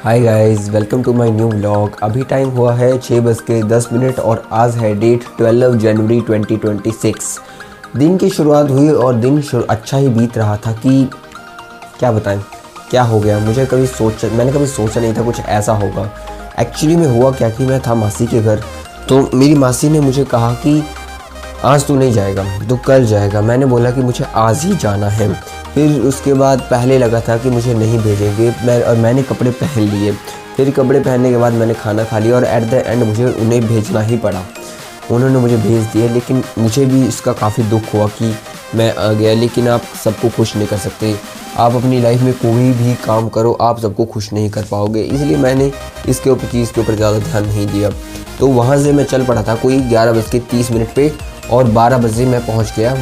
Hi guys, welcome to my new vlog. अभी time हुआ है 6:10 और आज है डेट 12 जनवरी 2026। दिन की शुरुआत हुई और दिन अच्छा ही बीत रहा था कि क्या बताएं क्या हो गया। मैंने कभी सोचा नहीं था कुछ ऐसा होगा। एक्चुअली में हुआ क्या कि मैं था मासी के घर, तो मेरी मासी ने मुझे कहा कि आज तू नहीं जाएगा तो कल जाएगा। मैंने बोला कि मुझे आज ही जाना है। फिर उसके बाद पहले लगा था कि मुझे नहीं भेजेंगे, मैंने कपड़े पहन लिए। फिर कपड़े पहनने के बाद मैंने खाना खा लिया और एट द एंड मुझे उन्हें भेजना ही पड़ा। उन्होंने मुझे भेज दिया, लेकिन मुझे भी इसका काफ़ी दुख हुआ कि मैं आ गया। लेकिन आप सबको खुश नहीं कर सकते। आप अपनी लाइफ में कोई भी काम करो, आप सबको खुश नहीं कर पाओगे। इसलिए मैंने इसके चीज़ के ऊपर ज़्यादा ध्यान नहीं दिया। तो वहाँ से मैं चल पड़ा था कोई 11:30 पे और 12 बजे मैं पहुंच गया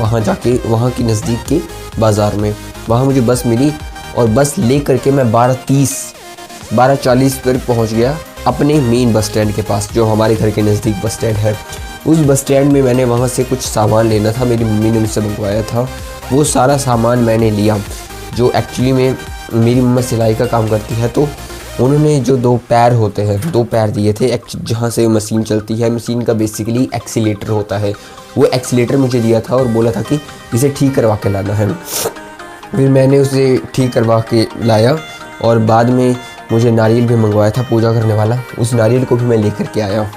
वहाँ की नज़दीक के बाज़ार में। वहाँ मुझे बस मिली और बस ले करके मैं 12:40 पर पहुंच गया अपने मेन बस स्टैंड के पास, जो हमारे घर के नज़दीक बस स्टैंड है। उस बस स्टैंड में मैंने वहाँ से कुछ सामान लेना था, मेरी मम्मी ने मुझसे मंगवाया था। वो सारा सामान मैंने लिया। जो एक्चुअली में मेरी मम्मा सिलाई का काम करती है, तो उन्होंने जो दो पैर दिए थे जहाँ से मशीन चलती है। मशीन का बेसिकली एक्सीलेटर होता है। वो एक्सीलेटर मुझे दिया था और बोला था कि इसे ठीक करवा के लाना है। फिर मैंने उसे ठीक करवा के लाया और बाद में मुझे नारियल भी मंगवाया था पूजा करने वाला। उस नारियल को भी मैं लेकर के आया।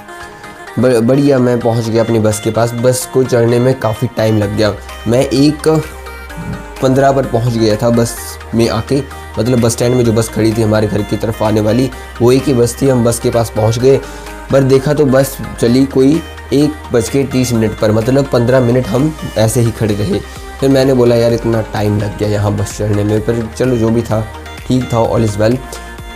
बढ़िया, मैं पहुंच गया अपनी बस के पास। बस को चढ़ने में काफ़ी टाइम लग गया। मैं 1:15 पर पहुंच गया था बस में आके। मतलब बस स्टैंड में जो बस खड़ी थी हमारे घर की तरफ आने वाली, वो एक ही बस थी। हम बस के पास पहुंच गए, पर देखा तो बस चली कोई 1:30 पर। मतलब 15 मिनट हम ऐसे ही खड़े रहे। फिर मैंने बोला यार इतना टाइम लग गया यहाँ बस चढ़ने में, पर चलो जो भी था ठीक था, ऑल इज़ वेल।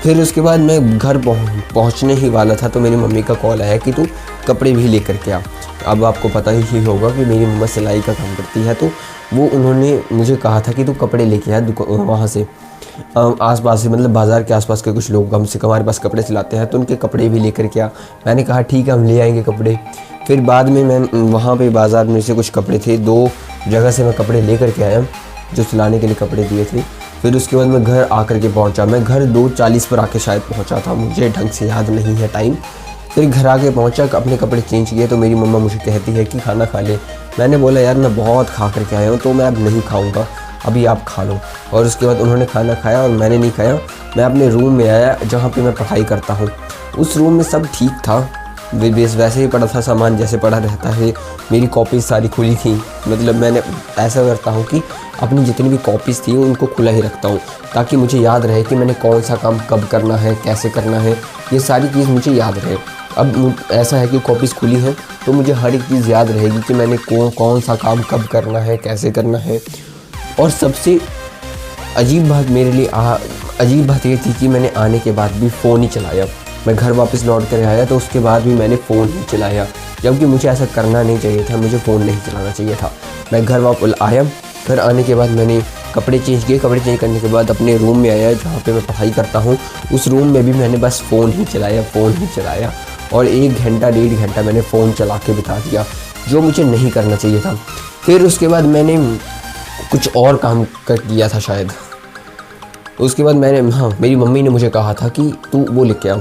फिर उसके बाद मैं घर पहुँचने ही वाला था तो मेरी मम्मी का कॉल आया कि तू कपड़े भी लेकर के आ। अब आपको पता ही होगा कि मेरी मम्मा सिलाई का काम करती है, तो वो उन्होंने मुझे कहा था कि तू कपड़े लेके आ वहाँ से आसपास से, मतलब बाज़ार के आसपास के कुछ लोग हमसे हमारे पास कपड़े सिलाते हैं, तो उनके कपड़े भी लेकर के आ। मैंने कहा ठीक है, हम ले आएंगे कपड़े। फिर बाद में मैं वहाँ पे बाज़ार में से कुछ कपड़े थे, 2 जगह से मैं कपड़े लेकर के आया जो सिलाने के लिए कपड़े दिए थे। फिर उसके बाद मैं घर आकर के पहुँचा। मैं घर 2:40 पर आके शायद पहुँचा था, मुझे ढंग से याद नहीं है टाइम। फिर घर आके पहुँचा, अपने कपड़े चेंज किए, तो मेरी मम्मा मुझे कहती है कि खाना खा ले। मैंने बोला यार मैं बहुत खा करके आया हूँ, तो मैं अब नहीं खाऊँगा, अभी आप खा लो। और उसके बाद उन्होंने खाना खाया और मैंने नहीं खाया। मैं अपने रूम में आया जहाँ पे मैं पढ़ाई करता हूँ। उस रूम में सब ठीक था, वैसे ही पड़ा था सामान जैसे पड़ा रहता है। मेरी कॉपीज़ सारी खुली थी। मतलब मैंने ऐसा करता हूँ कि अपनी जितनी भी कॉपीज़ थी उनको खुला ही रखता हूँ, ताकि मुझे याद रहे कि मैंने कौन सा काम कब करना है, कैसे करना है, ये सारी चीज़ मुझे याद रहे। अब ऐसा है कि कॉपीज़ खुली हैं तो मुझे हर एक चीज़ याद रहेगी कि मैंने कौन सा काम कब करना है, कैसे करना है। और सबसे अजीब बात ये थी कि मैंने आने के बाद भी फ़ोन ही चलाया। मैं घर वापस लौट कर आया तो उसके बाद भी मैंने फ़ोन ही चलाया, जबकि मुझे ऐसा करना नहीं चाहिए था। मुझे फ़ोन नहीं चलाना चाहिए था। मैं घर वापस आया, घर आने के बाद मैंने कपड़े चेंज किए। कपड़े चेंज करने के बाद अपने रूम में आया जहाँ पे मैं पढ़ाई करता हूँ। उस रूम में भी मैंने बस फ़ोन ही चलाया और 1 घंटा 1.5 घंटा मैंने फ़ोन चला के बिता दिया, जो मुझे नहीं करना चाहिए था। फिर उसके बाद मैंने कुछ और काम कर दिया था शायद। उसके बाद मेरी मम्मी ने मुझे कहा था कि तू वो लेके आ।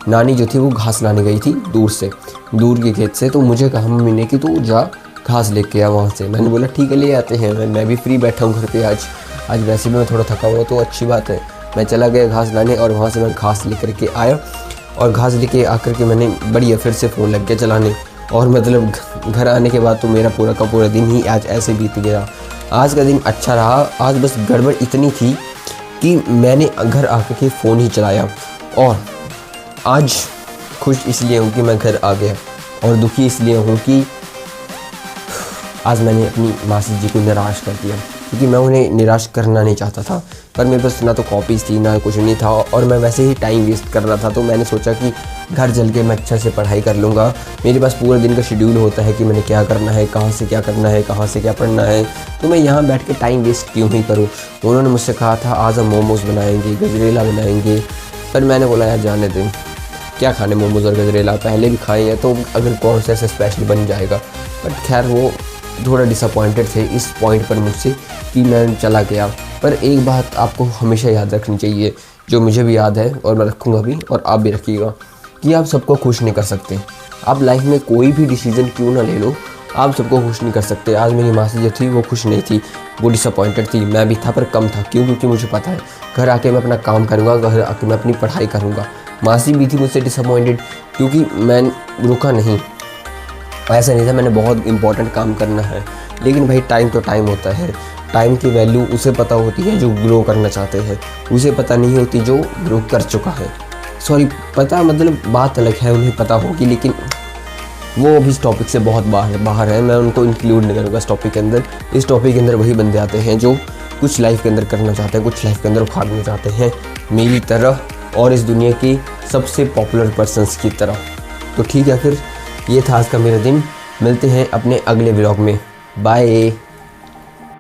नानी जो थी वो घास लाने गई थी दूर के खेत से, तो मुझे कहा मम्मी ने कि तू जा घास लेके आ वहाँ से। मैंने बोला ठीक है, ले आते हैं। मैं भी फ्री बैठा हूँ घर पे आज वैसे भी मैं थोड़ा थका हुआ, तो अच्छी बात है। मैं चला गया घास लाने और वहाँ से मैं घास लेकर के आया और घास लेके आकर के मैंने बढ़िया फिर से फ़ोन लग गया चलाने। और मतलब घर आने के बाद तो मेरा पूरा का पूरा दिन ही आज ऐसे बीत गया। आज का दिन अच्छा रहा। आज बस गड़बड़ इतनी थी कि मैंने घर आकर के फ़ोन ही चलाया। और आज खुश इसलिए हूँ कि मैं घर आ गया, और दुखी इसलिए हूँ कि आज मैंने अपनी मासी जी को निराश कर दिया, क्योंकि मैं उन्हें निराश करना नहीं चाहता था। पर मेरे पास ना तो कॉपीज़ थी ना कुछ नहीं था, और मैं वैसे ही टाइम वेस्ट कर रहा था। तो मैंने सोचा कि घर चल के मैं अच्छे से पढ़ाई कर लूँगा। मेरे पास पूरे दिन का शेड्यूल होता है कि मैंने क्या करना है, कहाँ से क्या करना है, कहाँ से क्या पढ़ना है, तो मैं यहाँ बैठ के टाइम वेस्ट क्यों ही करूँ। उन्होंने मुझसे कहा था आज हम मोमोज़ बनाएंगे, गजरेला बनाएंगे, पर मैंने बोला यार जाने दें, क्या खाने मोमोज़ और गजरेला, पहले भी खाए हैं, तो अगर कौन सा ऐसा स्पेशल बन जाएगा। बट खैर वो थोड़ा डिसअपॉइंटेड थे इस पॉइंट पर मुझसे कि मैं चला गया। पर एक बात आपको हमेशा याद रखनी चाहिए जो मुझे भी याद है और मैं रखूँगा भी, और आप भी रखिएगा, कि आप सबको खुश नहीं कर सकते। आप लाइफ में कोई भी डिसीज़न क्यों ना ले लो, आप सबको खुश नहीं कर सकते। आज मेरी मासी जो थी वो खुश नहीं थी, वो डिसअपॉइंटेड थी, मैं भी था पर कम था। क्यों? क्योंकि मुझे पता है घर आके मैं अपना काम करूँगा, घर आके मैं अपनी पढ़ाई करूँगा। मासी भी थी मुझसे डिसअपॉइंटेड क्योंकि मैं रुका नहीं। ऐसा नहीं था मैंने बहुत इंपॉर्टेंट काम करना है, लेकिन भाई टाइम तो टाइम होता है। टाइम की वैल्यू उसे पता होती है जो ग्रो करना चाहते हैं, उसे पता नहीं होती जो ग्रो कर चुका है। सॉरी, पता मतलब बात अलग है, उन्हें पता होगी, लेकिन वो अभी इस टॉपिक से बहुत बाहर है। मैं उनको इंक्लूड नहीं करूँगा इस टॉपिक के अंदर। इस टॉपिक के अंदर वही बंदे आते हैं जो कुछ लाइफ के अंदर करना चाहते हैं, कुछ लाइफ के अंदर उखाड़ना चाहते हैं, मेरी तरह और इस दुनिया की सबसे पॉपुलर पर्सन्स की तरह। तो ठीक है, फिर ये था आज का मेरा दिन। मिलते हैं अपने अगले व्लॉग में। बाय।